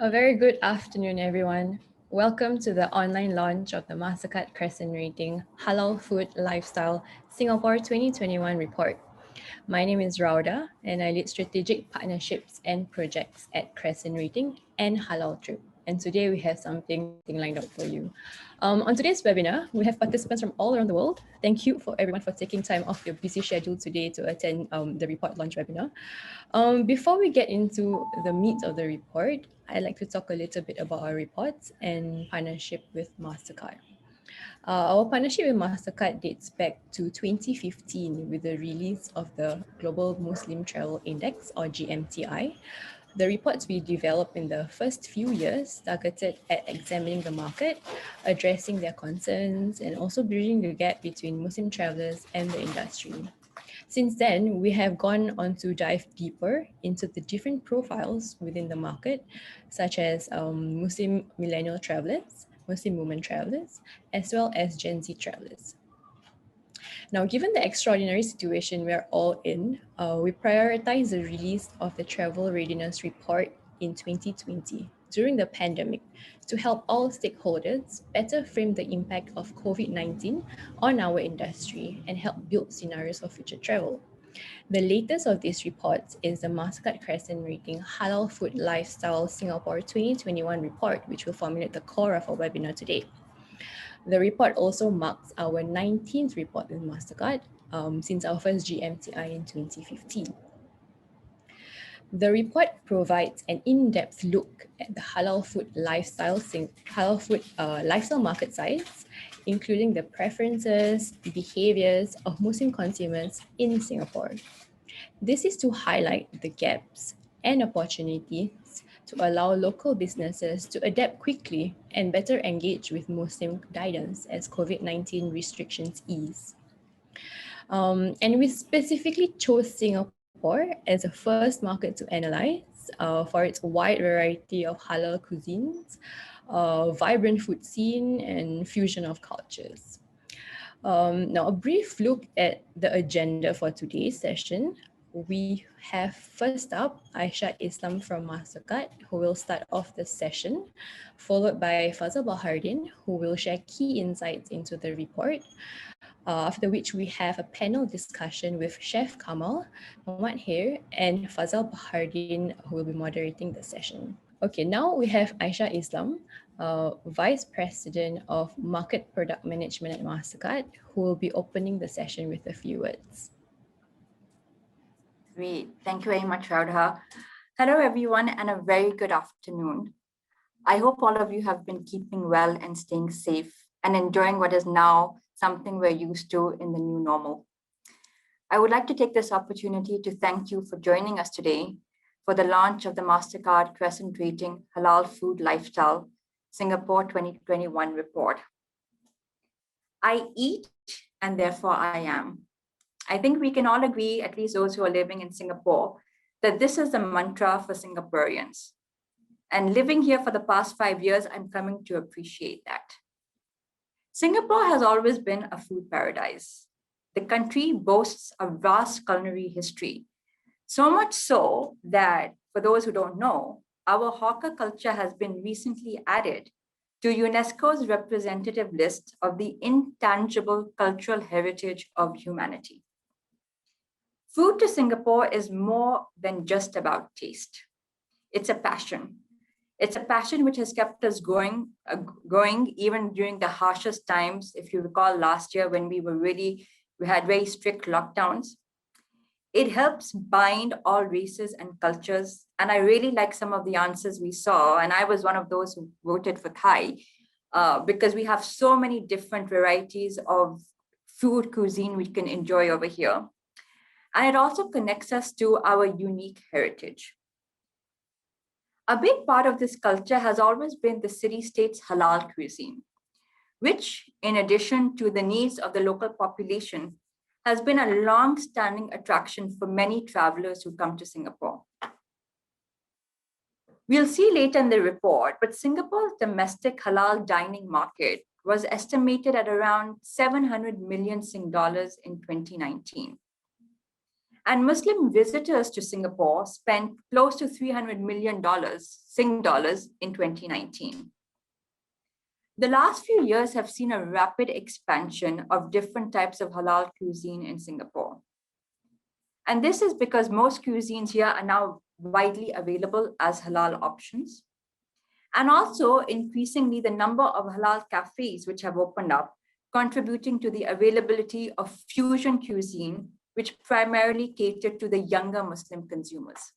A very good afternoon, everyone. Welcome to the online launch of the Mastercard CrescentRating Halal Food Lifestyle Singapore 2021 report. My name is Rauda, and I lead strategic partnerships and projects at CrescentRating and Halal Trip. And today we have something lined up for you. On today's webinar, we have participants from all around the world. Thank you for everyone for taking time off your busy schedule today to attend the report launch webinar. Before we get into the meat of the report, I'd like to talk a little bit about our reports and partnership with Mastercard. Our partnership with Mastercard dates back to 2015 with the release of the Global Muslim Travel Index, or GMTI. The reports we developed in the first few years targeted at examining the market, addressing their concerns, and also bridging the gap between Muslim travelers and the industry. Since then, we have gone on to dive deeper into the different profiles within the market, such as Muslim millennial travelers, Muslim women travelers, as well as Gen Z travelers. Now, given the extraordinary situation we are all in, we prioritize the release of the Travel Readiness Report in 2020 during the pandemic to help all stakeholders better frame the impact of COVID-19 on our industry and help build scenarios for future travel. The latest of these reports is the Mastercard CrescentRating Halal Food Lifestyle Singapore 2021 report, which will formulate the core of our webinar today. The report also marks our 19th report with Mastercard since our first GMTI in 2015. The report provides an in-depth look at the halal food lifestyle market size, including the preferences, behaviors of Muslim consumers in Singapore. This is to highlight the gaps and opportunities to allow local businesses to adapt quickly and better engage with Muslim guidance as COVID-19 restrictions ease. And we specifically chose Singapore as the first market to analyze for its wide variety of halal cuisines, vibrant food scene, and fusion of cultures. Now, a brief look at the agenda for today's session. We have first up Aisha Islam from Mastercard, who will start off the session, followed by Fazal Bahardin, who will share key insights into the report. After which we have a panel discussion with Chef Kamal, Muhammad Hair, and Fazal Bahardin, who will be moderating the session. Okay, now we have Aisha Islam, Vice President of Market Product Management at Mastercard, who will be opening the session with a few words. Great. Thank you very much, Raudha. Hello, everyone, and a very good afternoon. I hope all of you have been keeping well and staying safe and enjoying what is now something we're used to in the new normal. I would like to take this opportunity to thank you for joining us today for the launch of the Mastercard CrescentRating Halal Food Lifestyle Singapore 2021 report. I eat and therefore I am. I think we can all agree, at least those who are living in Singapore, that this is the mantra for Singaporeans. And living here for the past 5 years, I'm coming to appreciate that. Singapore has always been a food paradise. The country boasts a vast culinary history, so much so that, for those who don't know, our hawker culture has been recently added to UNESCO's representative list of the intangible cultural heritage of humanity. Food to Singapore is more than just about taste. It's a passion. It's a passion which has kept us going even during the harshest times. If you recall last year when we had very strict lockdowns. It helps bind all races and cultures. And I really like some of the answers we saw. And I was one of those who voted for Thai because we have so many different varieties of food cuisine we can enjoy over here. And it also connects us to our unique heritage. A big part of this culture has always been the city-state's halal cuisine, which, in addition to the needs of the local population, has been a long-standing attraction for many travelers who come to Singapore. We'll see later in the report, but Singapore's domestic halal dining market was estimated at around 700 million Sing dollars in 2019. And Muslim visitors to Singapore spent close to $300 million Sing dollars in 2019. The last few years have seen a rapid expansion of different types of halal cuisine in Singapore. And this is because most cuisines here are now widely available as halal options. And also increasingly the number of halal cafes which have opened up, contributing to the availability of fusion cuisine, which primarily catered to the younger Muslim consumers.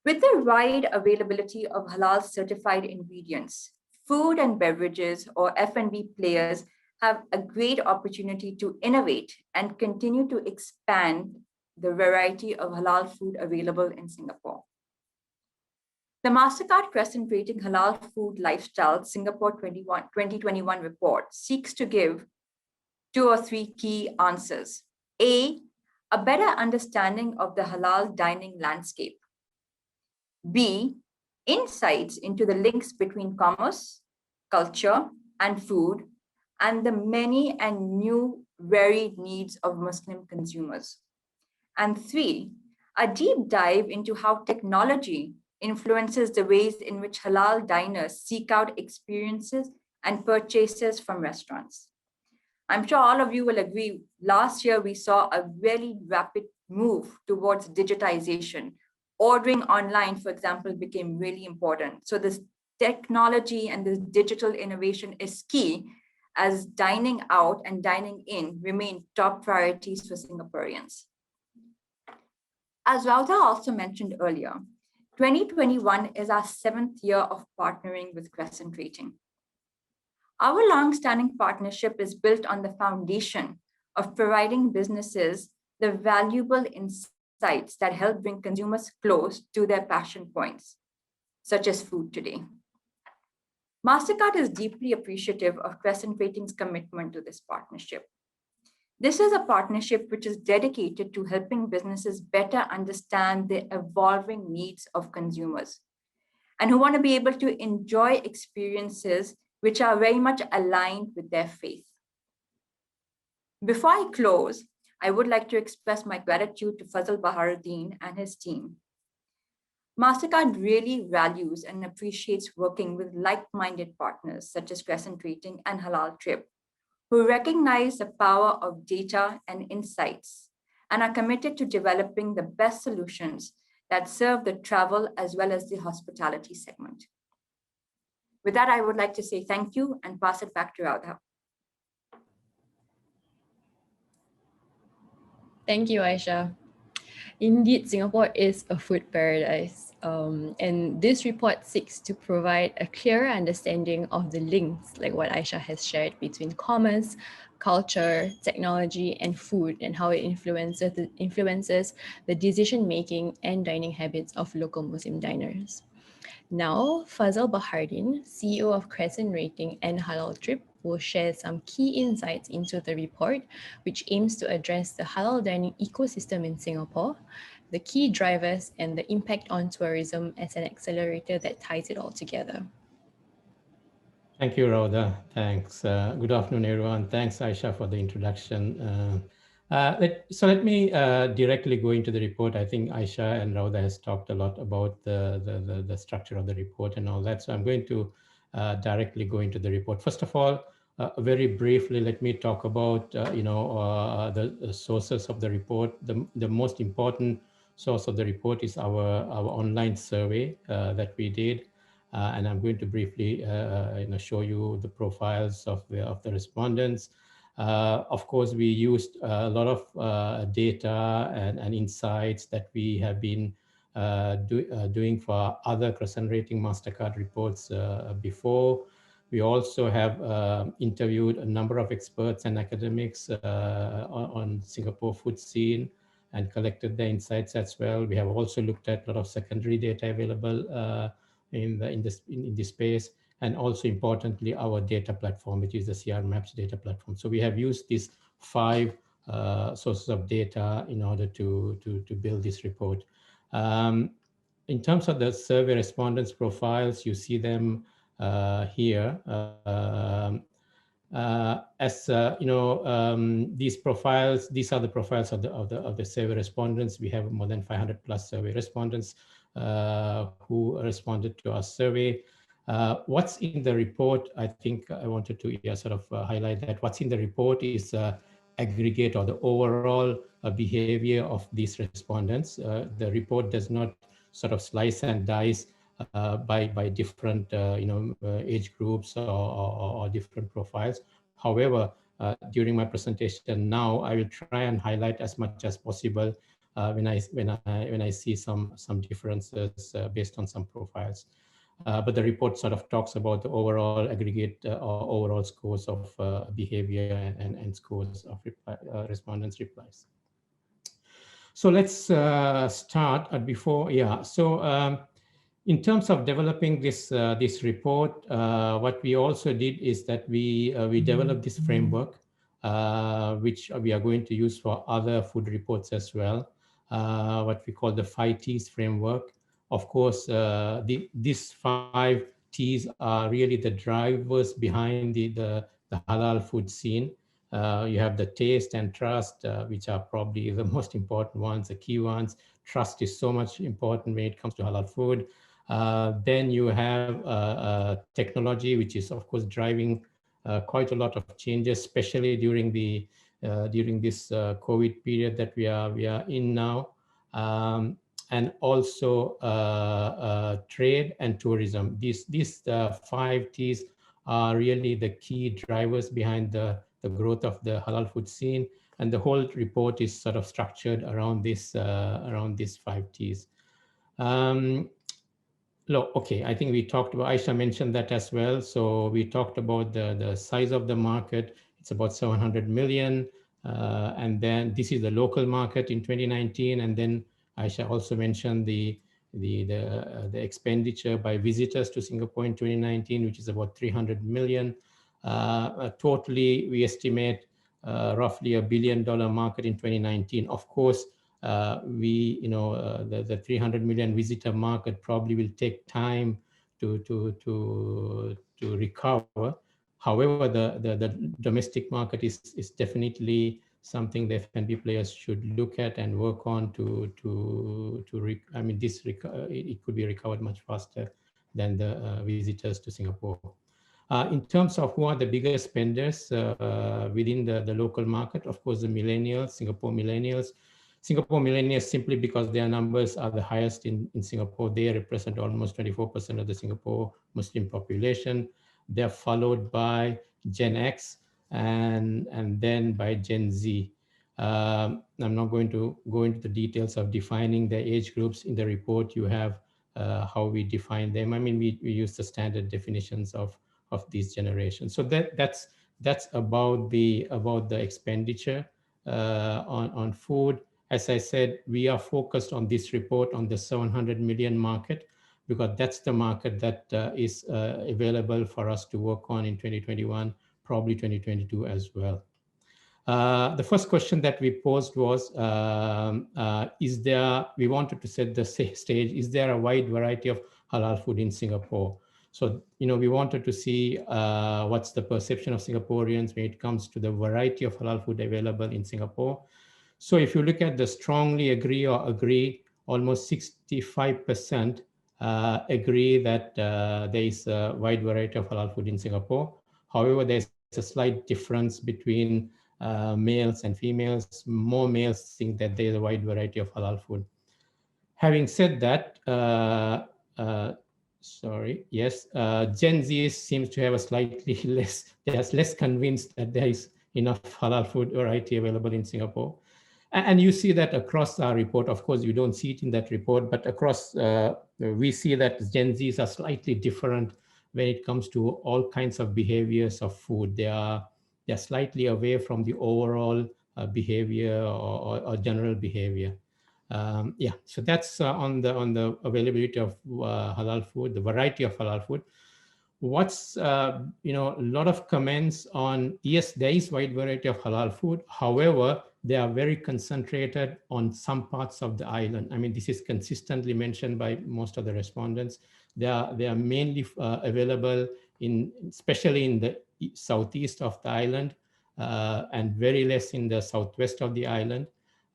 With the wide availability of halal certified ingredients, food and beverages or F&B players have a great opportunity to innovate and continue to expand the variety of halal food available in Singapore. The Mastercard CrescentRating Halal Food Lifestyle Singapore 2021 report seeks to give 2 or 3 key answers. A better understanding of the halal dining landscape. B, insights into the links between commerce, culture, and food, and the many and new varied needs of Muslim consumers. And 3, a deep dive into how technology influences the ways in which halal diners seek out experiences and purchases from restaurants. I'm sure all of you will agree, last year we saw a really rapid move towards digitization. Ordering online, for example, became really important. So this technology and this digital innovation is key as dining out and dining in remain top priorities for Singaporeans. As Rauda also mentioned earlier, 2021 is our 7th year of partnering with CrescentRating. Our long-standing partnership is built on the foundation of providing businesses the valuable insights that help bring consumers close to their passion points, such as food today. Mastercard is deeply appreciative of CrescentRating's commitment to this partnership. This is a partnership which is dedicated to helping businesses better understand the evolving needs of consumers and who want to be able to enjoy experiences which are very much aligned with their faith. Before I close, I would like to express my gratitude to Fazal Baharuddin and his team. Mastercard really values and appreciates working with like-minded partners such as CrescentRating and Halal Trip, who recognize the power of data and insights and are committed to developing the best solutions that serve the travel as well as the hospitality segment. With that, I would like to say thank you and pass it back to Radha. Thank you, Aisha. Indeed, Singapore is a food paradise. And this report seeks to provide a clearer understanding of the links, like what Aisha has shared, between commerce, culture, technology, and food, and how it influences the decision-making and dining habits of local Muslim diners. Now, Fazal Bahardin, CEO of CrescentRating and Halal Trip, will share some key insights into the report, which aims to address the halal dining ecosystem in Singapore, the key drivers, and the impact on tourism as an accelerator that ties it all together. Thank you, Rhoda. Thanks. Good afternoon, everyone. Thanks, Aisha, for the introduction. Let me directly go into the report. I think Aisha and Rhoda has talked a lot about the structure of the report and all that. So I'm going to directly go into the report. First of all, very briefly, let me talk about the sources of the report. The most important source of the report is our online survey that we did. And I'm going to briefly show you the profiles of the respondents. Of course, we used a lot of data and insights that we have been doing for other CrescentRating Mastercard reports before. We also have interviewed a number of experts and academics on Singapore food scene and collected their insights as well. We have also looked at a lot of secondary data available in this space, and also importantly our data platform, which is the CR Maps data platform. So we have used these 5 sources of data in order to build this report. In terms of the survey respondents profiles, you see them here. As as these are the profiles of the survey respondents. We have more than 500 plus survey respondents who responded to our survey. What's in the report? I think I wanted to highlight that what's in the report is aggregate or the overall behavior of these respondents. The report does not sort of slice and dice by different age groups or different profiles. However, during my presentation now, I will try and highlight as much as possible when I see some differences based on some profiles. But the report sort of talks about the overall aggregate or overall scores of behavior and scores of respondents' replies. So let's start before, yeah. So in terms of developing this report, what we also did is that we developed this framework, which we are going to use for other food reports as well, what we call the 5 T's framework. Of course, these 5 T's are really the drivers behind the halal food scene. You have the taste and trust, which are probably the most important ones, the key ones. Trust is so much important when it comes to halal food. Then you have technology, which is of course driving quite a lot of changes, especially during this COVID period that we are in now. And also trade and tourism. These 5 T's are really the key drivers behind the growth of the halal food scene, and the whole report is sort of structured around these 5 T's. Okay, I think we talked about, Aisha mentioned that as well. So we talked about the size of the market. It's about 700 million. And then this is the local market in 2019. And then Aisha also mentioned the expenditure by visitors to Singapore in 2019, which is about 300 million. Totally, we estimate roughly $1 billion market in 2019. Of course, the 300 million visitor market probably will take time to recover. However, the domestic market is definitely something the F&B players should look at and work on it could be recovered much faster than the visitors to Singapore. In terms of who are the biggest spenders within the local market, of course, the millennials, Singapore millennials, simply because their numbers are the highest in Singapore. They represent almost 24% of the Singapore Muslim population. They're followed by Gen X and then by Gen Z. I'm not going to go into the details of defining the age groups. In the report, you have how we define them. I mean, we use the standard definitions of these generations. So that's about the expenditure on food. As I said, we are focused on this report on the 700 million market, because that's the market that is available for us to work on in 2021, probably 2022 as well. The first question that we posed was, we wanted to set the stage, is there a wide variety of halal food in Singapore? So, we wanted to see what's the perception of Singaporeans when it comes to the variety of halal food available in Singapore. So if you look at the strongly agree or agree, almost 65% agree that there is a wide variety of halal food in Singapore. However, there's a slight difference between males and females. More males think that there's a wide variety of halal food. Having said that, Gen Z seems to have a slightly less convinced that there is enough halal food variety available in Singapore. And you see that across our report. Of course, you don't see it in that report, but across, we see that Gen Zs are slightly different when it comes to all kinds of behaviors of food. They're slightly away from the overall behavior or general behavior. So that's on the availability of halal food, the variety of halal food. What's a lot of comments on, yes, there is wide variety of halal food. However, they are very concentrated on some parts of the island. I mean, this is consistently mentioned by most of the respondents. They are mainly available especially in the southeast of the island, and very less in the southwest of the island.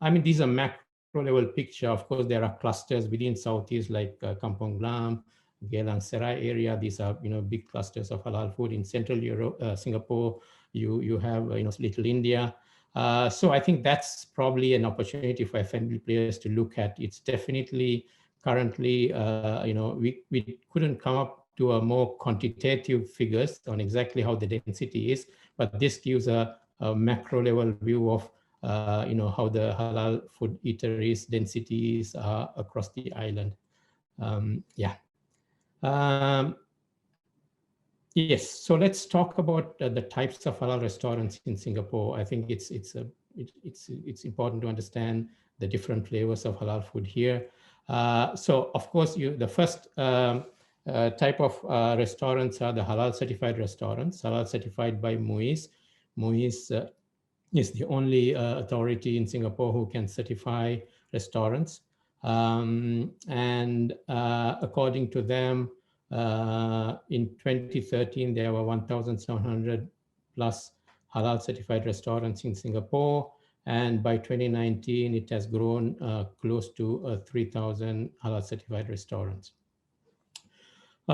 I mean, these are macro level picture. Of course, there are clusters within Southeast like Kampong Glam, Geylang Serai area. These are, big clusters of halal food. In Central Europe, Singapore, you have, Little India. So I think that's probably an opportunity for F&B players to look at. It's definitely currently, we couldn't come up to a more quantitative figures on exactly how the density is, but this gives a macro level view of how the halal food eateries densities are across the island. Yeah. Yes. So let's talk about the types of halal restaurants in Singapore. I think it's important to understand the different flavors of halal food here. So of course, the first type of restaurants are the halal certified restaurants, halal certified by MUIS. MUIS is the only authority in Singapore who can certify restaurants. And according to them, in 2013, there were 1,700 plus halal certified restaurants in Singapore. And by 2019, it has grown close to 3,000 halal certified restaurants.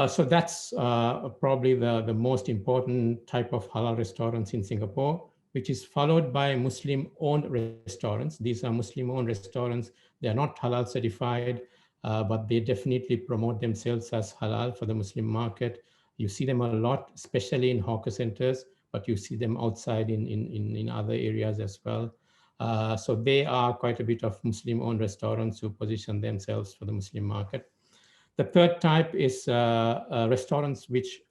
So that's probably the most important type of halal restaurants in Singapore, which is followed by Muslim-owned restaurants. These are Muslim-owned restaurants. They are not halal certified, but they definitely promote themselves as halal for the Muslim market. You see them a lot, especially in hawker centers, but you see them outside in other areas as well. So they are quite a bit of Muslim-owned restaurants who position themselves for the Muslim market. The third type is restaurants which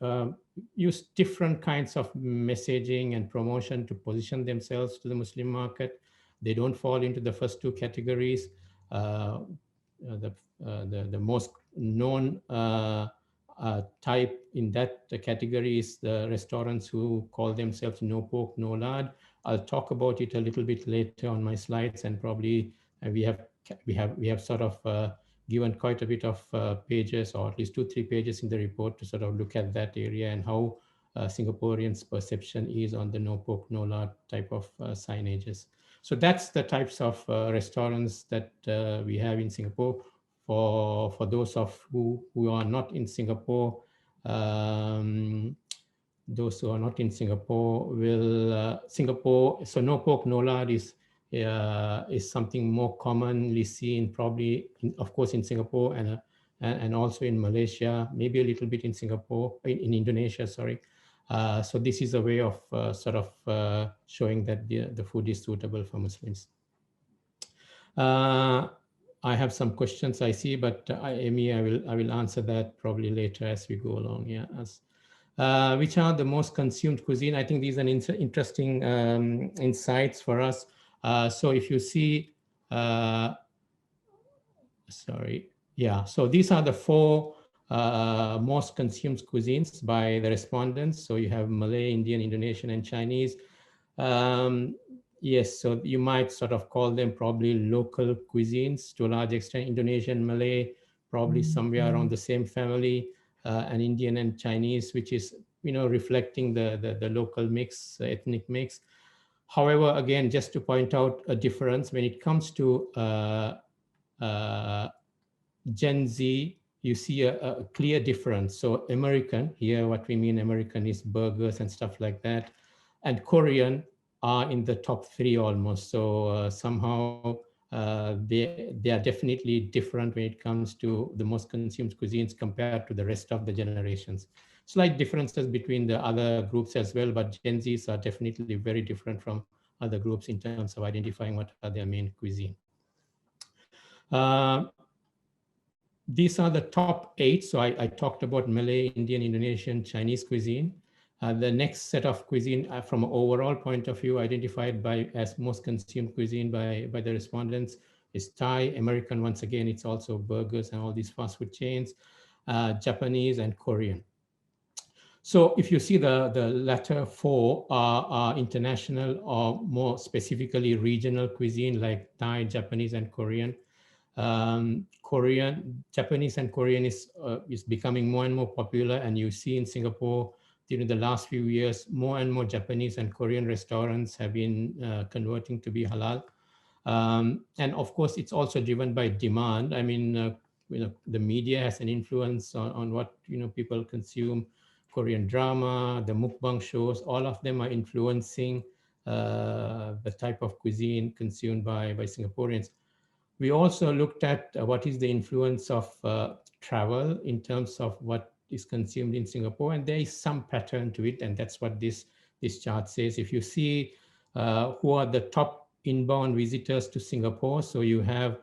use different kinds of messaging and promotion to position themselves to the Muslim market. They don't fall into the first two categories. The most known type in that category is the restaurants who call themselves no pork, no lard. I'll talk about it a little bit later on my slides, and probably we have sort of given quite a bit of pages, or at least 2-3 pages in the report to sort of look at that area and how Singaporeans' perception is on the no pork, no lard type of signages. So that's the types of restaurants that we have in Singapore. For those of who are not in Singapore, those who are not in Singapore Singapore, so no pork, no lard is something more commonly seen, probably, of course, in Singapore and also in Malaysia, maybe a little bit in Singapore, in Indonesia, sorry. So this is a way of sort of showing that the food is suitable for Muslims. I have some questions I see, but Amy, I will answer that probably later as we go along. Yeah. Which are the most consumed cuisine? I think these are interesting insights for us. So if you see, sorry, yeah. So these are the 4 most consumed cuisines by the respondents. So you have Malay, Indian, Indonesian, and Chinese. Yes, so you might sort of call them probably local cuisines to a large extent. Indonesian, Malay, probably somewhere around the same family, and Indian and Chinese, which is, reflecting the local mix, ethnic mix. However, again, just to point out a difference, when it comes to Gen Z, you see a clear difference. So American, here what we mean American is burgers and stuff like that. And Korean are in the top 3 almost. So somehow they are definitely different when it comes to the most consumed cuisines compared to the rest of the generations. Slight differences between the other groups as well, but Gen Zs are definitely very different from other groups in terms of identifying what are their main cuisine. These are the top 8. So I talked about Malay, Indian, Indonesian, Chinese cuisine. The next set of cuisine from an overall point of view identified as most consumed cuisine by the respondents is Thai, American. Once again, it's also burgers and all these fast food chains, Japanese and Korean. So if you see the latter 4 are international or more specifically regional cuisine like Thai, Japanese and Korean. Japanese and Korean is becoming more and more popular, and you see in Singapore during the last few years, more and more Japanese and Korean restaurants have been converting to be halal. And of course, it's also driven by demand. I mean, the media has an influence on what people consume. Korean drama, the mukbang shows, all of them are influencing the type of cuisine consumed by Singaporeans. We also looked at what is the influence of travel in terms of what is consumed in Singapore, and there is some pattern to it, and that's what this chart says. If you see who are the top inbound visitors to Singapore, so you have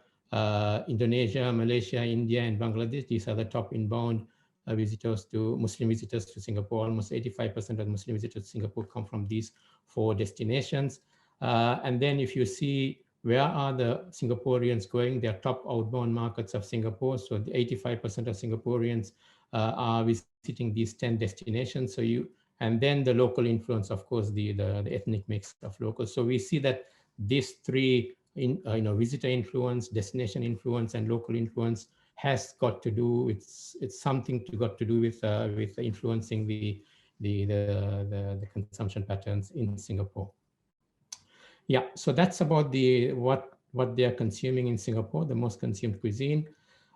Indonesia, Malaysia, India, and Bangladesh. These are the top inbound Muslim visitors to Singapore. Almost 85% of the Muslim visitors to Singapore come from these 4 destinations. And then if you see where are the Singaporeans going, their top outbound markets of Singapore. So the 85% of Singaporeans are visiting these 10 destinations. And then the local influence, of course, the ethnic mix of locals. So we see that these 3, visitor influence, destination influence, and local influence has got to do. It's something got to do with influencing the consumption patterns in Singapore. Yeah, so that's about what they are consuming in Singapore, the most consumed cuisine.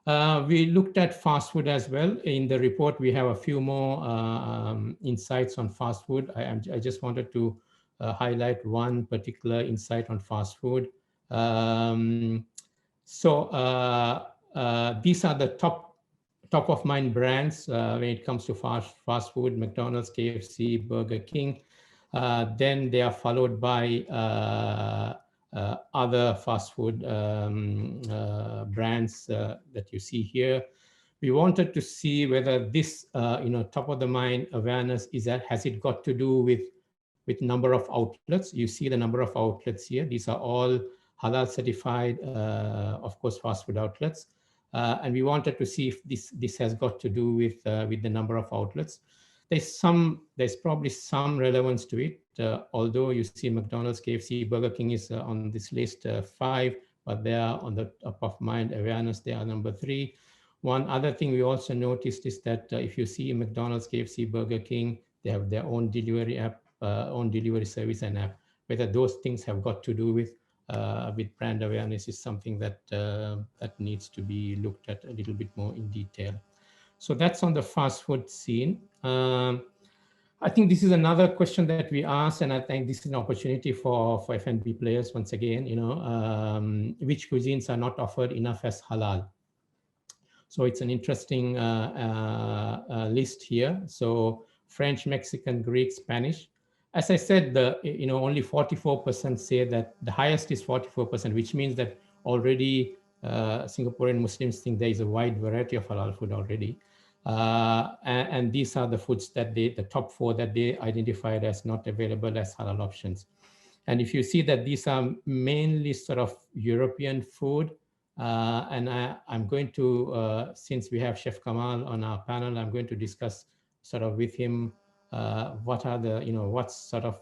We looked at fast food as well. In the report, we have a few more insights on fast food. I just wanted to highlight one particular insight on fast food. These are the top of mind brands when it comes to fast food: McDonald's, KFC, Burger King. Then they are followed by other fast food brands that you see here. We wanted to see whether this, top of the mind awareness has it got to do with number of outlets. You see the number of outlets here. These are all Halal certified, of course, fast food outlets. And we wanted to see if this has got to do with the number of outlets. There's probably some relevance to it, although you see McDonald's, KFC, Burger King is on this list 5, but they are on the top of mind awareness. They are number 3. One other thing we also noticed is that if you see McDonald's, KFC, Burger King, they have their own delivery app, own delivery service and app. Whether those things have got to do with brand awareness is something that needs to be looked at a little bit more in detail. So that's on the fast food scene. I think this is another question that we asked, and I think this is an opportunity for F&B players once again. Which cuisines are not offered enough as halal? So it's an interesting list here. So French, Mexican, Greek, Spanish. As I said, only 44% say that. The highest is 44%, which means that already Singaporean Muslims think there is a wide variety of halal food already. And these are the foods that the top 4 that they identified as not available as halal options. And if you see that these are mainly sort of European food, and I'm going to, since we have Chef Kamal on our panel, I'm going to discuss sort of with him what are the, what sort of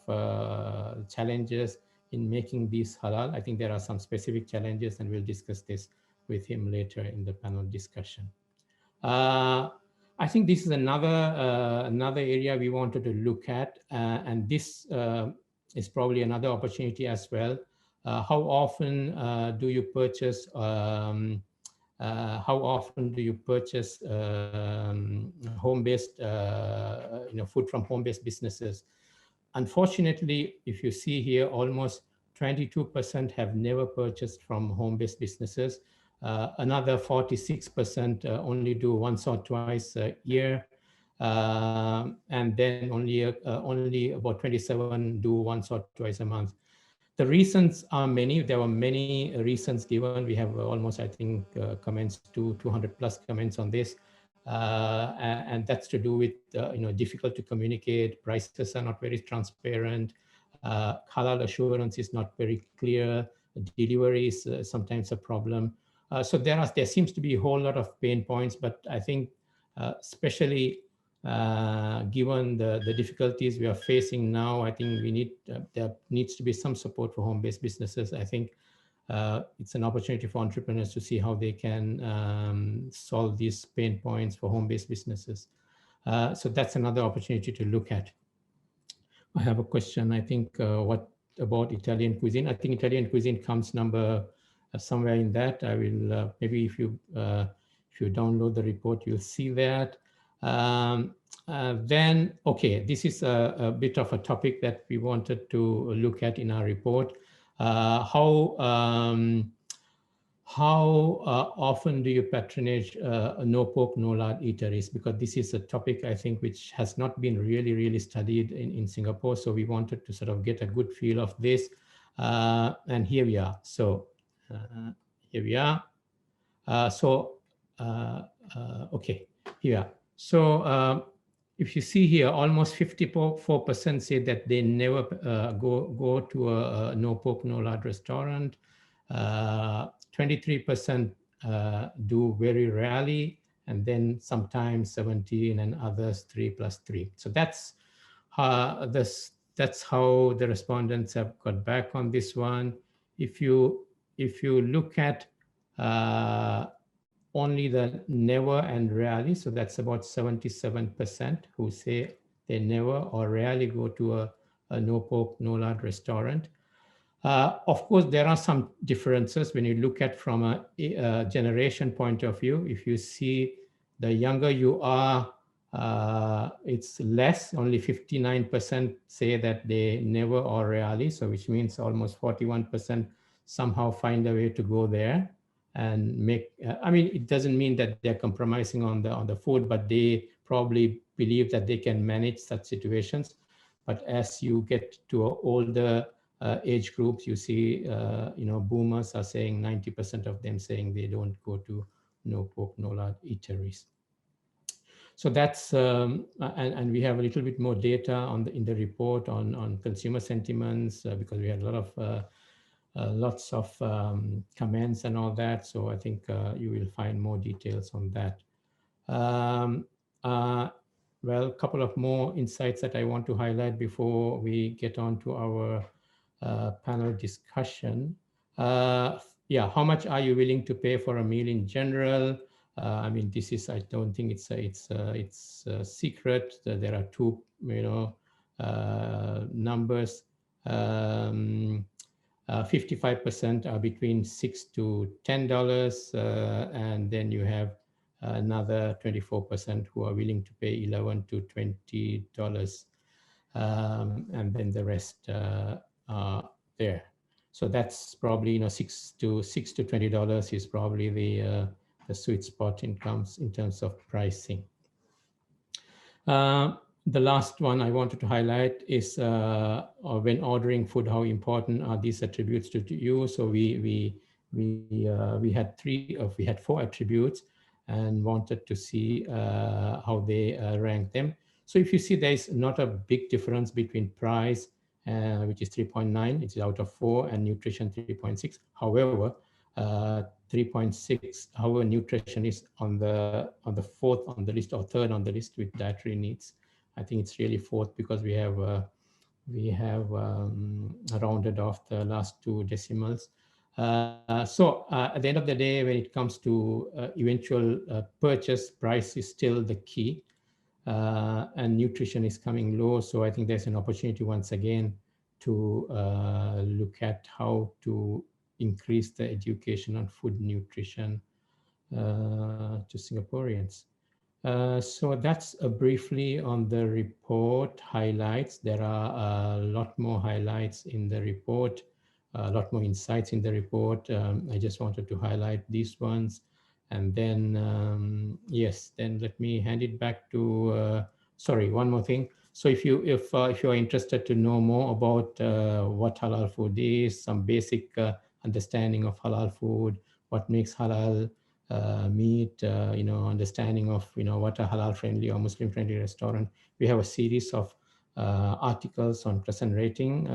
challenges in making these halal. I think there are some specific challenges, and we'll discuss this with him later in the panel discussion. I think this is another area we wanted to look at, and this is probably another opportunity as well. How often do you purchase? Home-based, food from home-based businesses? Unfortunately, if you see here, almost 22% have never purchased from home-based businesses. Another 46% only do once or twice a year, and then only about 27 do once or twice a month. The reasons are many. There were many reasons given. We have almost, I think, comments to 200 plus comments on this, and that's to do with difficult to communicate. Prices are not very transparent. Halal assurance is not very clear. Delivery is sometimes a problem. So there seems to be a whole lot of pain points, but I think especially given the difficulties we are facing now, I think there needs to be some support for home-based businesses. I think it's an opportunity for entrepreneurs to see how they can solve these pain points for home-based businesses. So that's another opportunity to look at. I have a question. I think what about Italian cuisine? I think Italian cuisine comes number somewhere in that. I will maybe if you download the report, you'll see that. Then, okay, this is a bit of a topic that we wanted to look at in our report. How often do you patronage no pork, no lard eateries? Because this is a topic, I think, which has not been really studied in Singapore. So we wanted to sort of get a good feel of this. And here we are. So here we are. Okay, here. So if you see here, almost 54% say that they never go to a no pork, no lard restaurant. 23% do very rarely, and then sometimes 17, and others 3+3. So that's how the respondents have got back on this one. If you look at only the never and rarely, so that's about 77% who say they never or rarely go to a no pork, no lard restaurant. Of course, there are some differences when you look at from a generation point of view. If you see the younger you are, it's less, only 59% say that they never or rarely, so which means almost 41% somehow find a way to go there and make, I mean, it doesn't mean that they're compromising on the food, but they probably believe that they can manage such situations. But as you get to older age groups, you see, boomers are saying 90% of them saying they don't go to no pork, no lard eateries. So that's, and we have a little bit more data in the report on consumer sentiments because we had a lot of lots of comments and all that. So I think you will find more details on that. Well, a couple of more insights that I want to highlight before we get on to our panel discussion. Yeah, how much are you willing to pay for a meal in general? I mean, this is, I don't think it's a secret. There are two, numbers. 55% are between $6 to $10, and then you have another 24% who are willing to pay $11 to $20, and then the rest are there. So that's probably $6 to $20 is probably the sweet spot in terms of pricing. The last one I wanted to highlight is when ordering food, how important are these attributes to you? So we had 4 attributes and wanted to see how they rank them. So if you see, there is not a big difference between price, which is 3.9, it's out of 4, and nutrition 3.6. However, 3.6, however, nutrition is on the 4th on the list, or 3rd on the list with dietary needs. I think it's really 4th because we have rounded off the last 2 decimals. So at the end of the day, when it comes to eventual purchase, price is still the key, and nutrition is coming low. So I think there's an opportunity once again to look at how to increase the education on food nutrition to Singaporeans. So that's briefly on the report highlights. There are a lot more highlights in the report, a lot more insights in the report. I just wanted to highlight these ones. And then, yes, then let me hand it back to, sorry, one more thing. So if you are interested to know more about what halal food is, some basic understanding of halal food, what makes halal meat, understanding of, what a halal friendly or Muslim friendly restaurant. We have a series of articles on CrescentRating.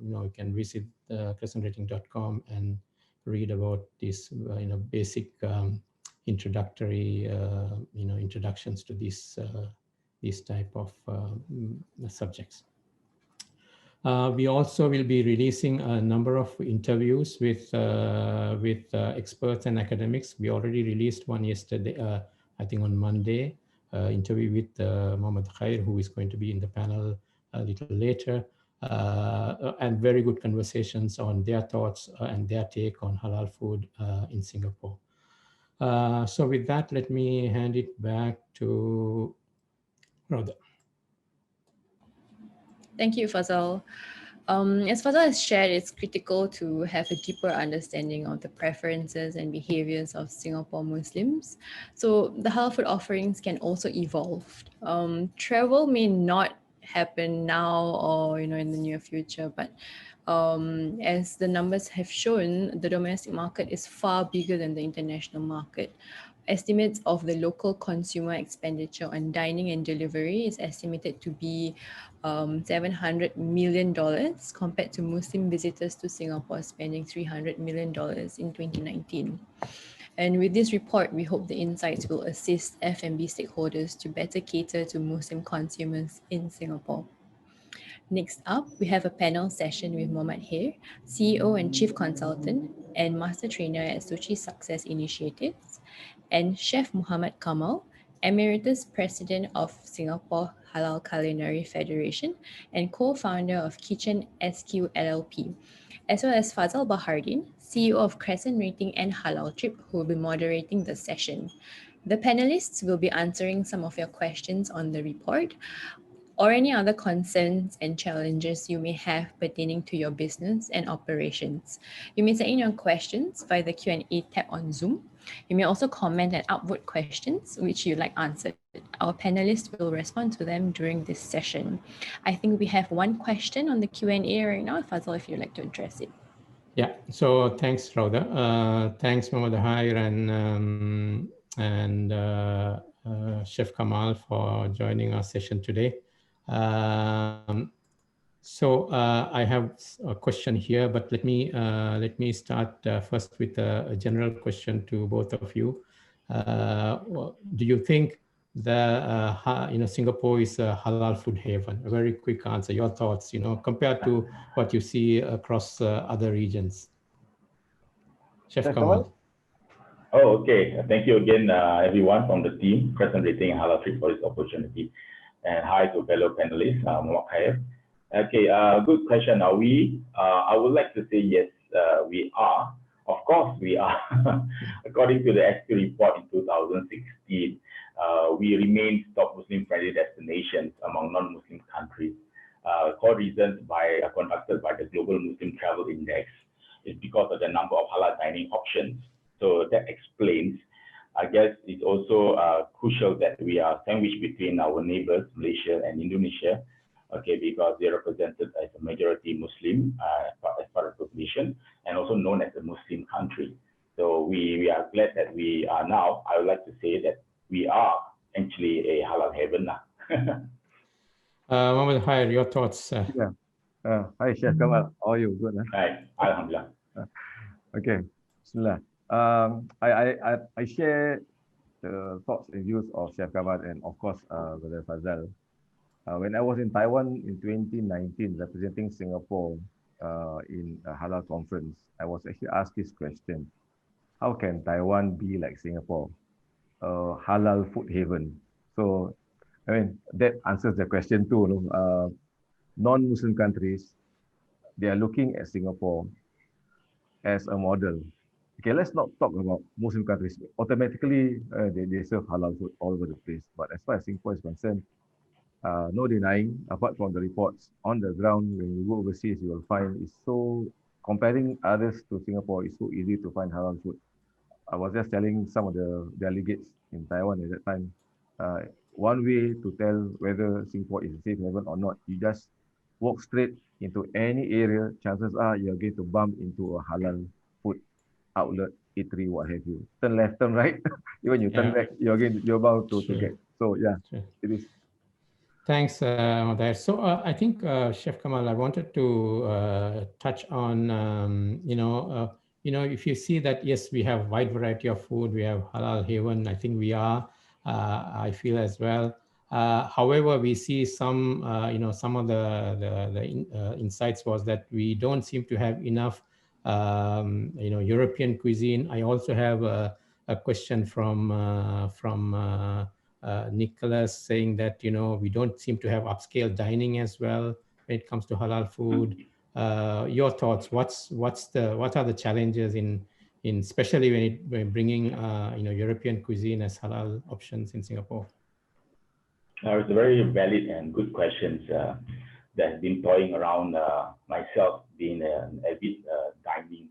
You can visit CrescentRating.com and read about this, basic introductory, introductions to these type of subjects. We also will be releasing a number of interviews with experts and academics. We already released one yesterday, I think on Monday, interview with Mohammed Khair, who is going to be in the panel a little later, and very good conversations on their thoughts and their take on halal food in Singapore. So with that, let me hand it back to Rhoda. Thank you, Fazal. As Fazal has shared, it's critical to have a deeper understanding of the preferences and behaviors of Singapore Muslims. So the halal food offerings can also evolve. Travel may not happen now or in the near future, but as the numbers have shown, the domestic market is far bigger than the international market. Estimates of the local consumer expenditure on dining and delivery is estimated to be $700 million compared to Muslim visitors to Singapore spending $300 million in 2019. And with this report, we hope the insights will assist F&B stakeholders to better cater to Muslim consumers in Singapore. Next up, we have a panel session with Mohammed Khair, CEO and Chief Consultant and Master Trainer at Sushi Success Initiatives, and Chef Muhammad Kamal, Emeritus President of Singapore Halal Culinary Federation and co-founder of Kitchen SQ LLP, as well as Fazal Bahardin, CEO of CrescentRating and Halal Trip, who will be moderating the session. The panelists will be answering some of your questions on the report or any other concerns and challenges you may have pertaining to your business and operations. You may send in your questions via the Q&A tab on Zoom. You may also comment and upvote questions which you'd like answered. Our panelists will respond to them during this session. I think we have one question on the Q&A right now. Fazal, if you'd like to address it. Yeah, so thanks, Rhoda. Thanks, Mohammed Khair and Chef Kamal for joining our session today. So I have a question here, but let me start first with a general question to both of you. Do you think the Singapore is a halal food haven? A very quick answer. Your thoughts, compared to what you see across other regions. Chef Kamal. Oh, okay. Thank you again, everyone from the team, CrescentRating and Halal Trip, for this opportunity. And hi to fellow panelists, Mohammed Khair. Okay, good question. Are we? I would like to say yes, we are. Of course, we are. According to the SQ report in 2016, we remain top Muslim-friendly destinations among non-Muslim countries. Core reasons conducted by the Global Muslim Travel Index is because of the number of halal dining options. So that explains. I guess it's also crucial that we are sandwiched between our neighbors, Malaysia and Indonesia, okay, because they are represented as a majority Muslim as part of the population, and also known as a Muslim country. So we are glad that we are now, I would like to say that we are actually a halal heaven now. Mohammed Khair, your thoughts? Yeah. Hi, Chef Kamal. How are you? Good. Hi, Alhamdulillah. Okay. Bismillah. I share the thoughts and views of Chef Kamal and of course Brother Fazal. When I was in Taiwan in 2019 representing Singapore in a halal conference, I was actually asked this question: how can Taiwan be like Singapore, a halal food haven? So, I mean, that answers the question too. Non-Muslim countries, they are looking at Singapore as a model. Okay, let's not talk about Muslim countries. Automatically, they serve halal food all over the place. But as far as Singapore is concerned, no denying, apart from the reports on the ground, when you go overseas, you will find it's so, comparing others to Singapore, it's so easy to find halal food. I was just telling some of the delegates in Taiwan at that time, one way to tell whether Singapore is a safe haven or not, you just walk straight into any area, chances are you're going to bump into a halal food outlet, eatery, what have you. Turn left, turn right. Even you turn back, you're about to get. So yeah, it is. Thanks, Udair. So I think, Chef Kamal, I wanted to touch on, if you see that, yes, we have wide variety of food, we have halal haven, I think we are, I feel as well. However, we see some, some of the insights was that we don't seem to have enough, European cuisine. I also have a question from Nicholas saying that, we don't seem to have upscale dining as well when it comes to halal food. Your thoughts? What are the challenges in especially when bringing European cuisine as halal options in Singapore? It's a very valid and good questions that has been toying around myself, being an avid dining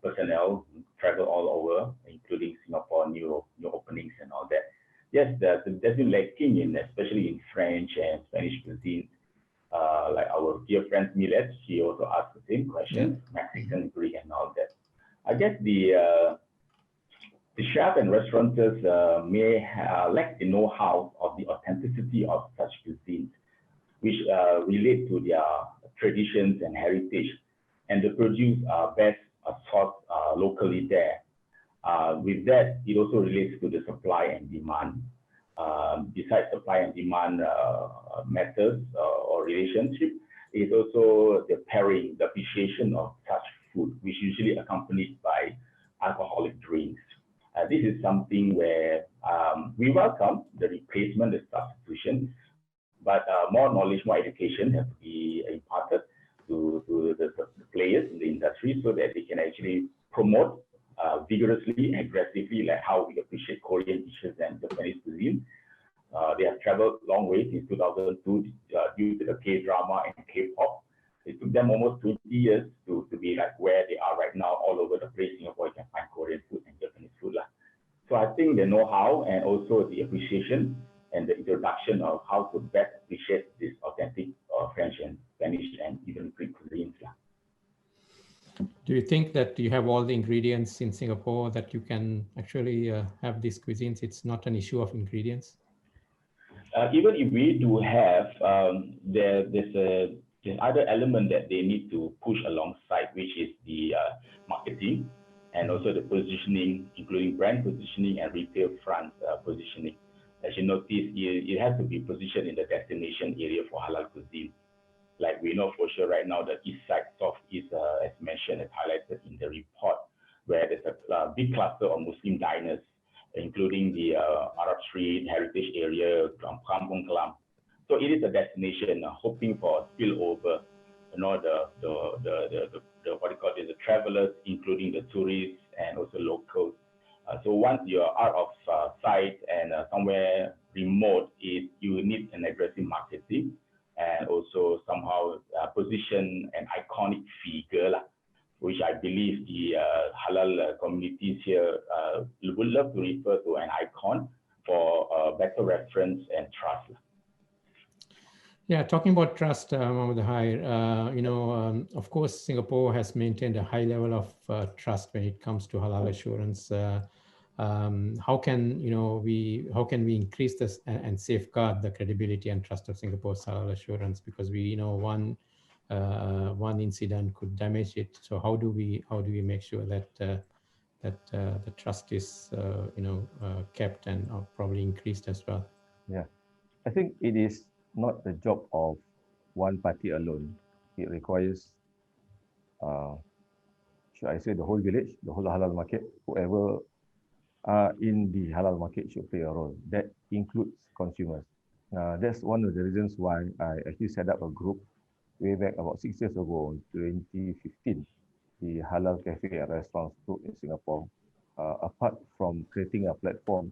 personnel, travel all over, including Singapore, new openings and all that. Yes, there's been lacking in, especially in French and Spanish cuisine. Like our dear friend Milet, she also asked the same question, Mexican, Greek, and all that. I guess the chef and restaurateurs may lack the know-how of the authenticity of such cuisines, which relate to their traditions and heritage, and the produce are best sourced locally there. With that, it also relates to the supply and demand. Besides supply and demand matters or relationship, is also the pairing, the appreciation of such food, which usually accompanied by alcoholic drinks. This is something where we welcome the replacement, the substitution, but more knowledge, more education has to be imparted to the players in the industry so that they can actually promote vigorously, aggressively, like how we appreciate Korean dishes and Japanese cuisine. They have traveled long way since 2002 due to the K-drama and K-pop. It took them almost 20 years to be like where they are right now, all over the place. Singapore, you can find Korean food and Japanese food. So I think the know-how and also the appreciation and the introduction of how to best appreciate this authentic French and Spanish and even Greek cuisines. Do you think that you have all the ingredients in Singapore that you can actually have these cuisines? It's not an issue of ingredients? Even if we do have, there's other element that they need to push alongside, which is the marketing and also the positioning, including brand positioning and retail front positioning. As you notice, it has to be positioned in the destination area for halal cuisine. Like we know for sure right now, the east side, southeast, as mentioned, as highlighted in the report, where there's a big cluster of Muslim diners, including the Arab Street, Heritage area, Kampung Kelam. So it is a destination hoping for a spillover, the what you call it, the travelers, including the tourists and also locals. So once you're out of sight and somewhere remote, you need an aggressive marketing and also somehow position an iconic figure, which I believe the halal communities here would love to refer to an icon for better reference and trust. Yeah, talking about trust, Mohammed Hair, of course, Singapore has maintained a high level of trust when it comes to halal assurance. How can we increase this and safeguard the credibility and trust of Singapore's halal assurance? Because we know one incident could damage it. So how do we make sure that the trust is kept and probably increased as well? Yeah, I think it is not the job of one party alone. It requires, should I say, the whole village, the whole halal market, whoever are in the halal market should play a role. That includes consumers. That's one of the reasons why I actually set up a group way back about 6 years ago, in 2015, the Halal Cafe and Restaurants Group in Singapore. Apart from creating a platform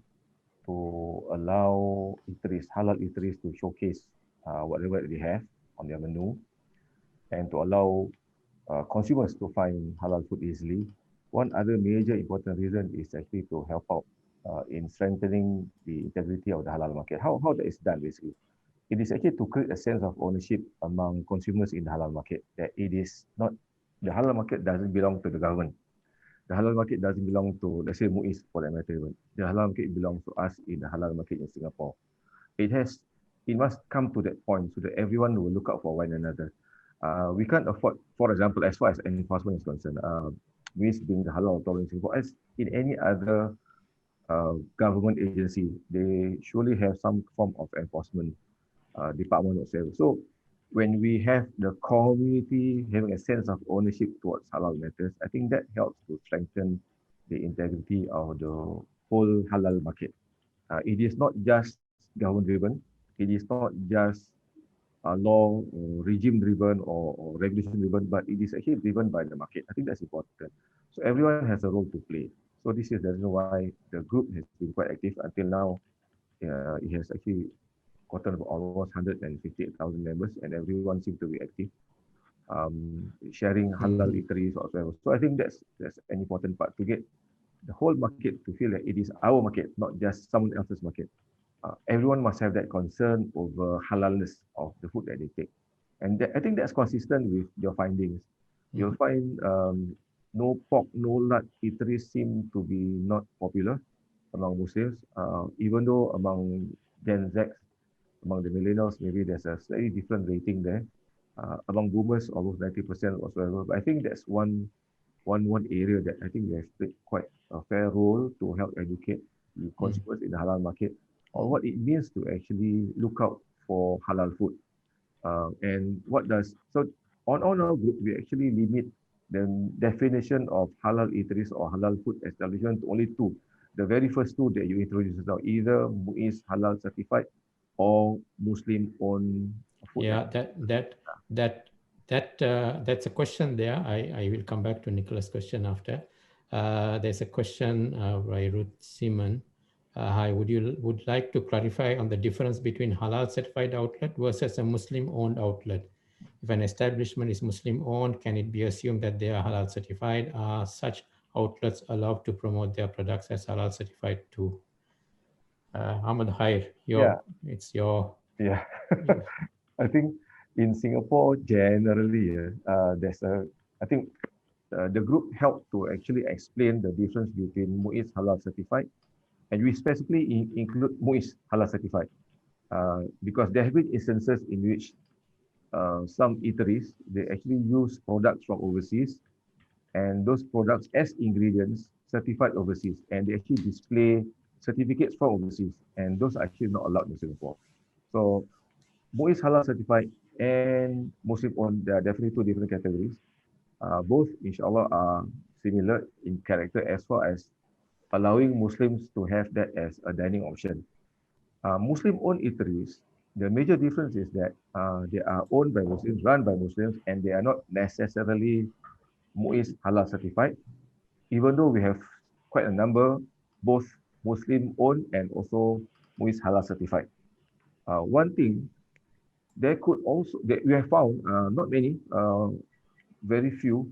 to allow eateries, halal eateries, to showcase whatever they have on their menu, and to allow consumers to find halal food easily. One other major important reason is actually to help out in strengthening the integrity of the halal market. How that is done basically? It is actually to create a sense of ownership among consumers in the halal market, that it is not, the halal market doesn't belong to the government. The halal market doesn't belong to, let's say, MUIS for that matter. The halal market belongs to us in the halal market in Singapore. It must come to that point so that everyone will look out for one another. We can't afford, for example, as far as enforcement is concerned, MUIS being the halal authority in Singapore, as in any other government agency, they surely have some form of enforcement department or whatever. So when we have the community having a sense of ownership towards halal matters, I think that helps to strengthen the integrity of the whole halal market. It is not just government driven. It is not just law or regime driven or regulation driven, but it is actually driven by the market. I think that's important. So everyone has a role to play. So this is the reason why the group has been quite active until now. It has actually gotten almost 158,000 members, and everyone seems to be active, sharing halal eateries or whatever. So I think that's an important part to get the whole market to feel that it is our market, not just someone else's market. Everyone must have that concern over halalness of the food that they take. And I think that's consistent with your findings. You'll find no pork, no lard eateries seem to be not popular among Muslims, even though among Gen Z, among the millennials, maybe there's a slightly different rating there. Among boomers, almost 90% whatsoever. But I think that's one area that I think we have played quite a fair role to help educate the consumers in the halal market on what it means to actually look out for halal food. And what does, so on our group, we actually limit the definition of halal eateries or halal food establishment to only two. The very first two that you introduced now, either Muiz Halal Certified or Muslim-owned food. Yeah, that's a question there. I will come back to Nicholas' question after. There's a question by Ruth Simon. Hi, would like to clarify on the difference between halal certified outlet versus a Muslim-owned outlet? If an establishment is Muslim-owned, can it be assumed that they are halal certified? Are such outlets allowed to promote their products as halal certified too? Ahmad, hi. It's your... Yeah. I think in Singapore, generally, I think the group helped to actually explain the difference between Muiz Halal Certified, and we specifically include Muiz Halal Certified because there have been instances in which some eateries, they actually use products from overseas, and those products as ingredients certified overseas, and they actually display certificates from overseas, and those are actually not allowed in Singapore. So Muiz Halal Certified and Muslim owned, there are definitely two different categories. Both, inshallah, are similar in character as far as allowing Muslims to have that as a dining option. Muslim-owned eateries, the major difference is that they are owned by Muslims, run by Muslims, and they are not necessarily Muiz Halal Certified, even though we have quite a number, both Muslim-owned and also Muiz Halal Certified. One thing, there could also, we have found, not many, very few,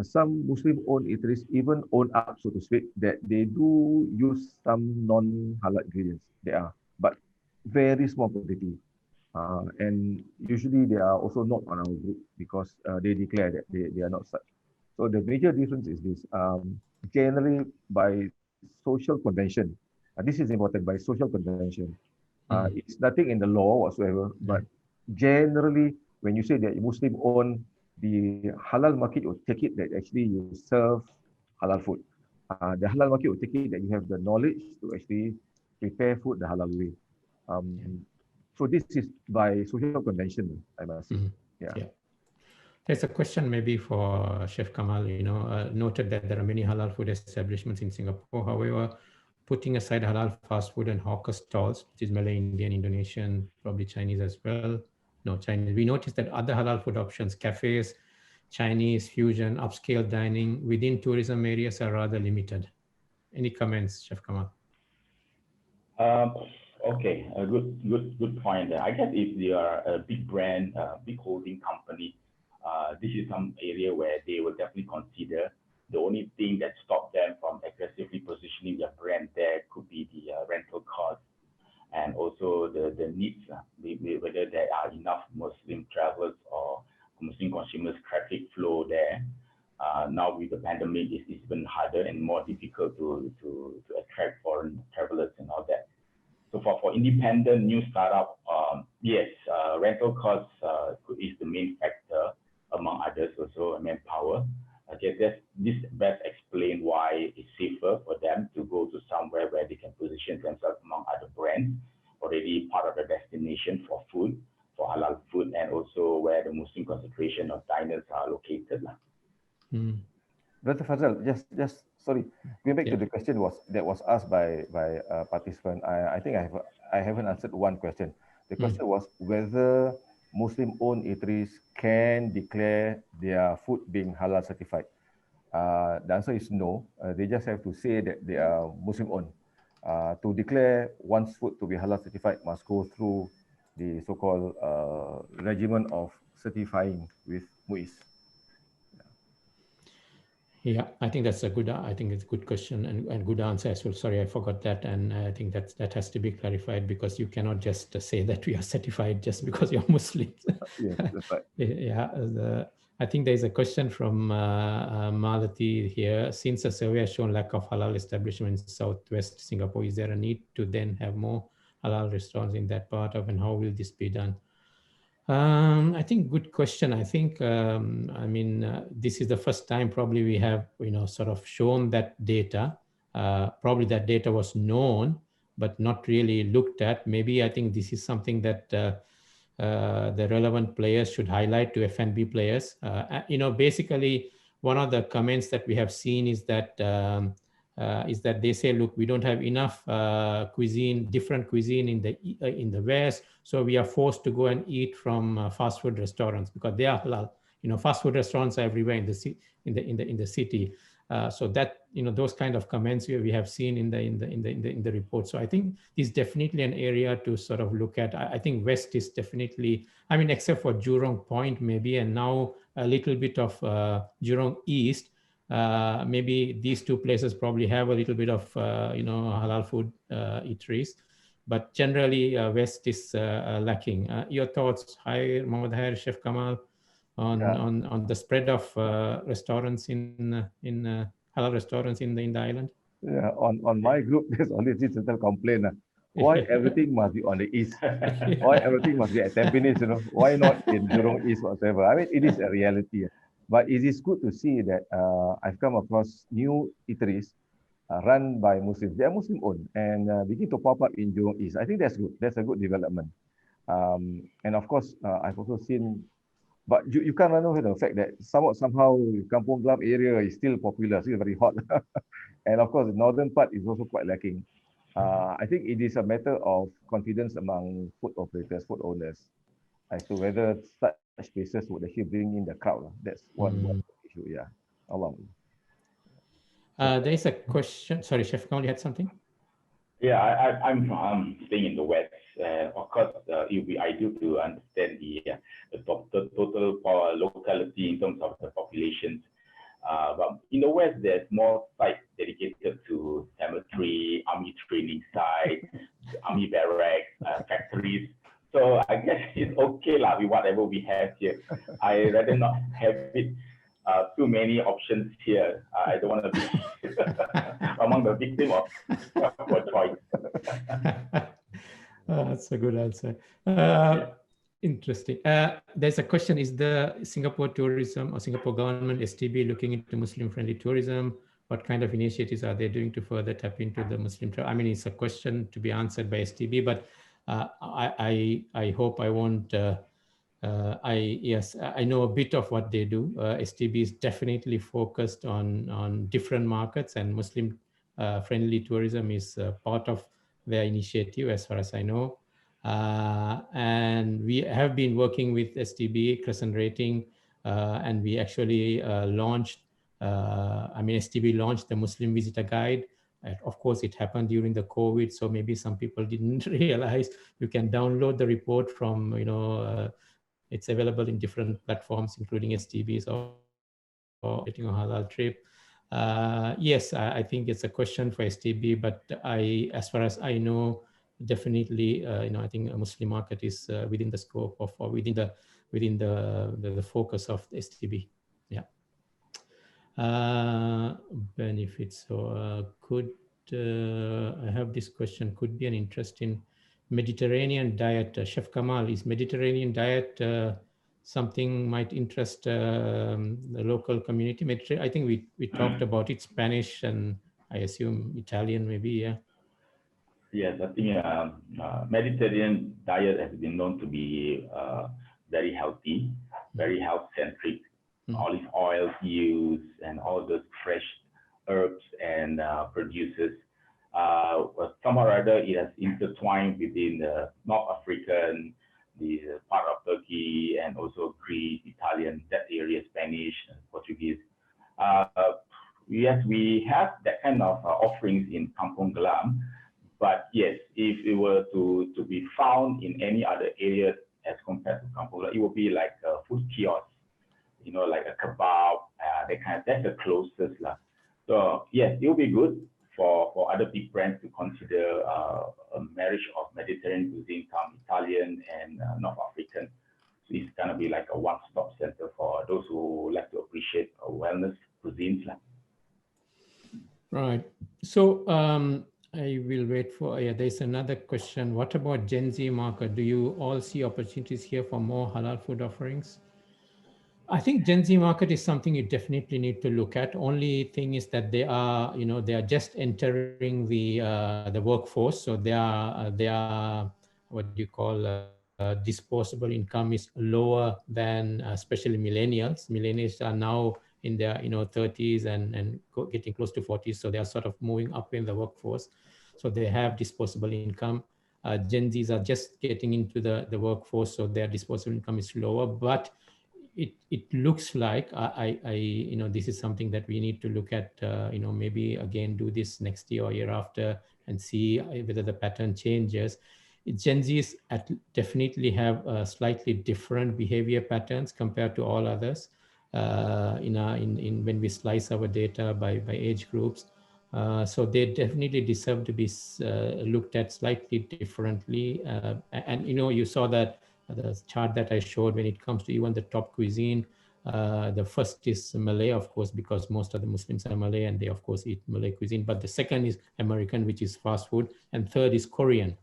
some Muslim-owned eateries even own up, so to speak, that they do use some non-halal ingredients. They are, but very small quantity. And usually they are also not on our group because they declare that they are not such. So the major difference is this, generally by social convention, this is important, by social convention. It's nothing in the law whatsoever, but generally, when you say that Muslim own, the halal market will take it that actually you serve halal food. The halal market will take it that you have the knowledge to actually prepare food the halal way. So this is by social convention, I must say. Yeah. There's a question maybe for Chef Kamal. Noted that there are many halal food establishments in Singapore. However, putting aside halal fast food and hawker stalls, which is Malay, Indian, Indonesian, probably Chinese as well. No, Chinese. We noticed that other halal food options, cafes, Chinese, fusion, upscale dining within tourism areas are rather limited. Any comments, Chef Kamal? Okay, a good point. I guess if they are a big brand, big holding company, this is some area where they will definitely consider. The only thing that stopped them from aggressively positioning their brand there could be the rental costs and also the needs, whether there are enough Muslim travelers or Muslim consumers traffic flow there. Now with the pandemic, it's even harder and more difficult to attract foreign travelers and all that. So for independent new startup, yes, rental costs is the main factor among others, also manpower. I guess this best explain why it's safer for them to go to somewhere where they can position themselves among other brands, already part of the destination for food, for halal food, and also where the Muslim concentration of diners are located. Brother Fazal, just sorry, going back to Yeah. the question that was asked by a participant. I think I haven't answered one question. The question was whether Muslim-owned eateries can declare their food being halal certified. The answer is no. They just have to say that they are Muslim-owned. To declare one's food to be halal certified must go through the so-called regimen of certifying with MUIS. Yeah, I think that's a good. I think it's a good question and good answer as well. Sorry, I forgot that, and I think that has to be clarified because you cannot just say that we are certified just because you're Muslim. Yes, that's right. Yeah, I think there is a question from Malati here. Since a survey has shown lack of halal establishments in Southwest Singapore, is there a need to then have more halal restaurants in that part of, and how will this be done? I think good question. I think, I mean, this is the first time probably we have, sort of shown that data. Probably that data was known, but not really looked at. Maybe I think this is something that the relevant players should highlight to F&B players. Basically, one of the comments that we have seen is that they say, look, we don't have enough different cuisine in the West, so we are forced to go and eat from fast food restaurants because they are halal. Fast food restaurants are everywhere in the city. So that those kind of comments we have seen in the report. So I think it's definitely an area to sort of look at. I think West is definitely, I mean, except for Jurong Point maybe, and now a little bit of Jurong East. Maybe these two places probably have a little bit of halal food eateries, but generally West is lacking. Your thoughts, hi Mohammed Hair, Chef Kamal, on the spread of restaurants in halal restaurants in the island? Yeah, on my group, there's always this little complaint. Why everything must be on the east? Why everything must be at Tampines? Why not in Jurong East, whatever? I mean, it is a reality. But it is good to see that I've come across new eateries run by Muslims. They are Muslim-owned and begin to pop up in Jurong East. I think that's good. That's a good development. And of course, I've also seen, but you can't run away the fact that somehow Kampong Glam area is still popular, still very hot. And of course, the northern part is also quite lacking. I think it is a matter of confidence among food operators, food owners, as to whether such spaces would actually bring in the crowd. That's one issue. Yeah. Allah. There is a question. Sorry, Chef Kamal, you had something? Yeah, I'm staying in the West. Of course, it would be ideal to understand the total locality in terms of the population. But in the West, there's more sites dedicated to cemetery, army training sites, army barracks, factories. So I guess it's okay with whatever we have here. I rather not have it too many options here. I don't want to be among the victims of your choice. That's a good answer. Interesting. There's a question: is the Singapore tourism or Singapore government STB looking into Muslim-friendly tourism? What kind of initiatives are they doing to further tap into the Muslim? I mean, it's a question to be answered by STB, but I hope I won't. I know a bit of what they do. STB is definitely focused on different markets, and Muslim friendly tourism is part of their initiative, as far as I know. And we have been working with STB, CrescentRating, and we actually launched, STB launched the Muslim Visitor Guide. Of course, it happened during the COVID, so maybe some people didn't realize. You can download the report from, it's available in different platforms, including STB's or Rating a Halal Trip. Yes, I think it's a question for STB, but as far as I know, definitely, I think a Muslim market is within the scope of, or within the focus of the STB. Yeah. Benefits. So I have this question, could be an interest in Mediterranean diet. Chef Kamal, is Mediterranean diet something might interest the local community? I think we talked about it, Spanish and I assume Italian maybe, yeah. Yes, I think Mediterranean diet has been known to be very healthy, very health-centric. olive oil use, and all those fresh herbs and produces. Somehow or other, it has intertwined within the North African, the part of Turkey, and also Greece, Italian, that area, Spanish, and Portuguese. Yes, we have that kind of offerings in Kampung Glam, but yes, if it were to be found in any other area as compared to Kampung Glam, it would be like a food kiosk, like a kebab, that's the closest lah. So yes, it will be good for other big brands to consider a marriage of Mediterranean cuisine, Italian and North African. So it's gonna be like a one-stop center for those who like to appreciate wellness cuisines lah. Right. So I will wait for, there's another question. What about Gen Z market? Do you all see opportunities here for more halal food offerings? I think Gen Z market is something you definitely need to look at. Only thing is that they are just entering the workforce, so their what do you call disposable income is lower than especially millennials. Millennials are now in their 30s and getting close to 40s, so they are sort of moving up in the workforce. So they have disposable income. Gen Zs are just getting into the workforce, so their disposable income is lower, but it looks like this is something that we need to look at, maybe again do this next year or year after and see whether the pattern changes. Gen Zs definitely have slightly different behavior patterns compared to all others when we slice our data by age groups. So they definitely deserve to be looked at slightly differently. And you saw that the chart that I showed when it comes to even the top cuisine. The first is Malay, of course, because most of the Muslims are Malay and they, of course, eat Malay cuisine. But the second is American, which is fast food, and third is Korean,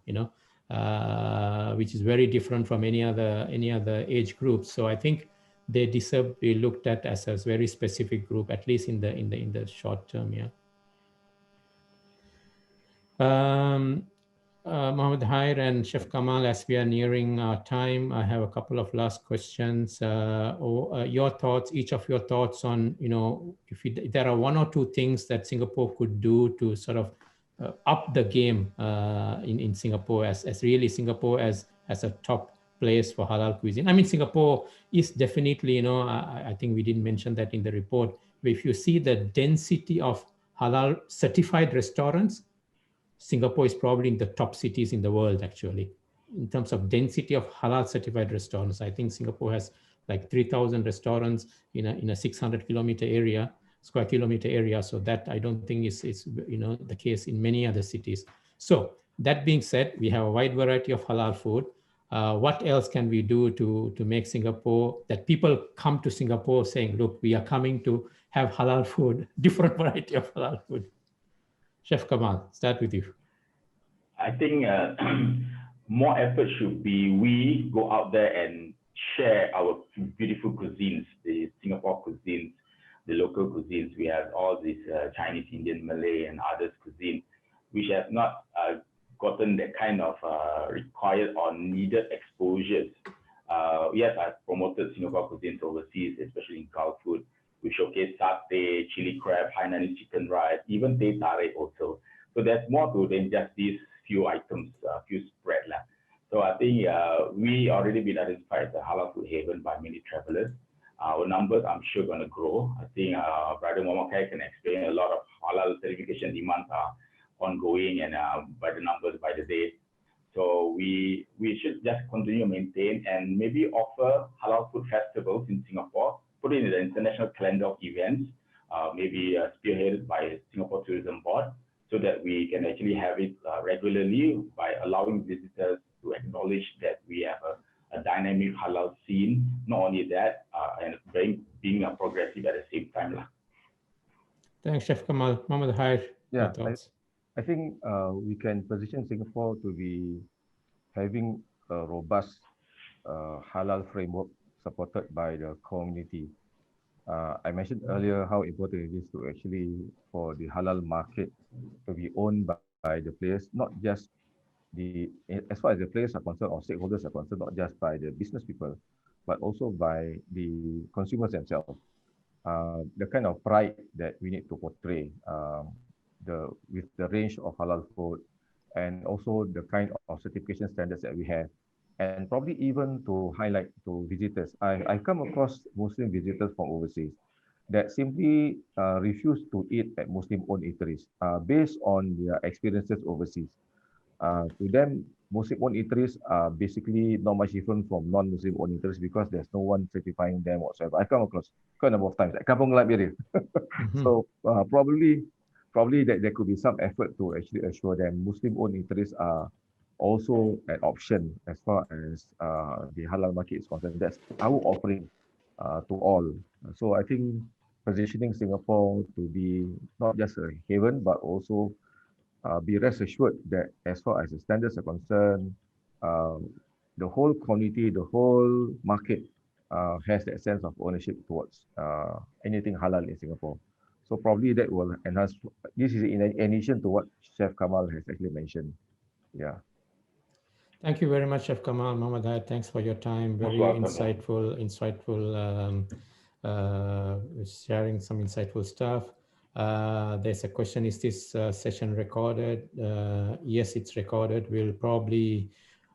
which is very different from any other age group. So I think they deserve to be looked at as a very specific group, at least in the short term. Yeah. Mohammed Hair and Chef Kamal, as we are nearing our time, I have a couple of last questions. Your thoughts, each of your thoughts on, if there are one or two things that Singapore could do to sort of up the game in Singapore as really Singapore as a top place for halal cuisine. I mean, Singapore is definitely, I think we didn't mention that in the report, but if you see the density of halal certified restaurants, Singapore is probably in the top cities in the world, actually. In terms of density of halal certified restaurants, I think Singapore has like 3,000 restaurants in a 600 square kilometer area. So that I don't think is the case in many other cities. So that being said, we have a wide variety of halal food. What else can we do to make Singapore, that people come to Singapore saying, look, we are coming to have halal food, different variety of halal food? Chef Kamal, start with you. I think more effort should be we go out there and share our beautiful cuisines, the Singapore cuisines, the local cuisines. We have all these Chinese, Indian, Malay, and others cuisine, which have not gotten that kind of required or needed exposures. Yes, I've promoted Singapore cuisines overseas, especially in Gulf food. We showcase satay, chili crab, Hainanese chicken rice, even teh tarik also. So there's more to than just these few items, few spread lah. So I think we already been identified as a halal food haven by many travelers. Our numbers, I'm sure, going to grow. I think Brother Muhammad Khair can explain a lot of halal certification demands are ongoing and by the numbers by the day. So we should just continue to maintain and maybe offer halal food festivals in Singapore, put it in the international calendar of events, maybe spearheaded by Singapore Tourism Board, so that we can actually have it regularly by allowing visitors to acknowledge that we have a dynamic halal scene. Not only that, and being progressive at the same time lah. Thanks, Chef Kamal. Mohammed Hair, yeah, thoughts? I think we can position Singapore to be having a robust halal framework supported by the community. I mentioned earlier how important it is to actually for the halal market to be owned by the players, not just as far as the players are concerned or stakeholders are concerned, not just by the business people, but also by the consumers themselves. the kind of pride that we need to portray with the range of halal food, and also the kind of certification standards that we have, and probably even to highlight to visitors. I come across Muslim visitors from overseas that simply refuse to eat at Muslim-owned eateries based on their experiences overseas. To them, Muslim-owned eateries are basically not much different from non-Muslim-owned eateries because there's no one certifying them whatsoever. I come across quite a number of times at Kampung Glam area. So probably that there could be some effort to actually assure them Muslim-owned eateries are also an option as far as the halal market is concerned. That's our offering to all. So I think positioning Singapore to be not just a haven, but also be rest assured that as far as the standards are concerned, uh, the whole community, the whole market has that sense of ownership towards anything halal in Singapore. So probably that will enhance. This is in addition to what Chef Kamal has actually mentioned. Yeah. Thank you very much, Chef Kamal. Muhammad, thanks for your time. Very insightful, sharing some insightful stuff. There's a question, is this session recorded? Yes, it's recorded. We'll probably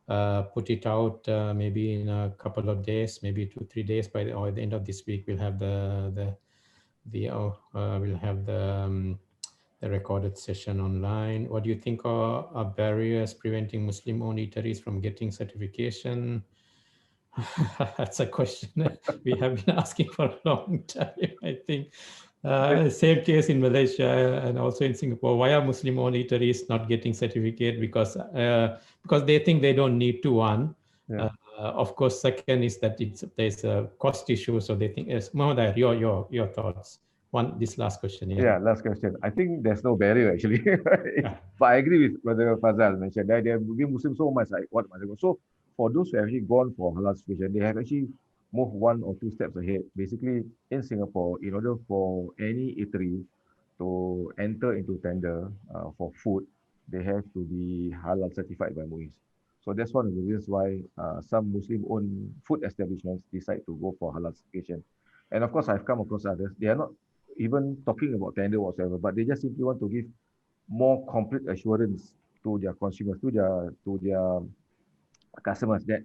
put it out maybe in a couple of days, maybe 2-3 days or the end of this week. We'll have the recorded session online. What do you think are barriers preventing Muslim-owned eateries from getting certification? That's a question we have been asking for a long time, I think. Same case in Malaysia and also in Singapore. Why are Muslim-owned eateries not getting certificate? Because they think they don't need to, one. Yeah. Of course, second is that there's a cost issue, so they think. Yes, Mohammed, your thoughts. This last question. Yeah, last question. I think there's no barrier actually. But I agree with Brother Fazal mentioned that they're moving Muslims so much, like what must I go? So for those who have actually gone for halal certification, they have actually moved 1 or 2 steps ahead. Basically, in Singapore, in order for any eatery to enter into tender for food, they have to be halal certified by MUIS. So that's one of the reasons why some Muslim-owned food establishments decide to go for halal certification. And of course, I've come across others. They are not even talking about tender whatsoever, but they just simply want to give more complete assurance to their consumers, to their customers that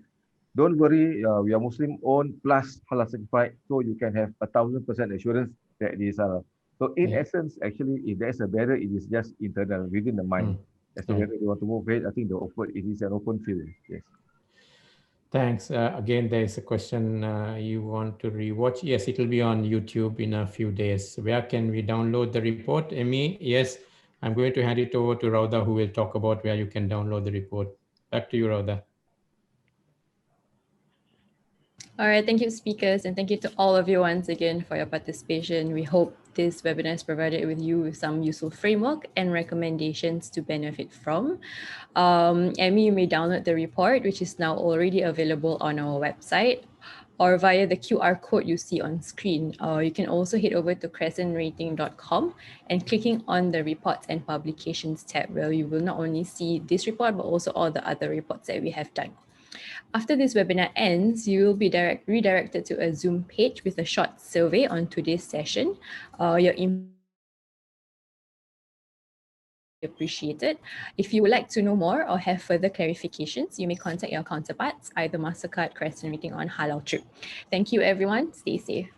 don't worry, we are Muslim owned plus halal certified, so you can have 1,000% assurance that it is halal. So in essence, actually, if there's a barrier, it is just internal within the mind. As to whether they want to move ahead, I think it is an open field. Yes. Thanks. Again, there's a question you want to rewatch. Yes, it will be on YouTube in a few days. Where can we download the report? Emmy, yes, I'm going to hand it over to Rauda, who will talk about where you can download the report. Back to you, Rauda. All right, thank you, speakers, and thank you to all of you once again for your participation. We hope this webinar has provided with you with some useful framework and recommendations to benefit from. Emmy, you may download the report, which is now already available on our website, or via the QR code you see on screen. You can also head over to CrescentRating.com and clicking on the Reports and Publications tab, where you will not only see this report, but also all the other reports that we have done. After this webinar ends, you will be redirected to a Zoom page with a short survey on today's session. Your appreciated. If you would like to know more or have further clarifications, you may contact your counterparts, either Mastercard, CrescentRating, on Halal Trip. Thank you, everyone. Stay safe.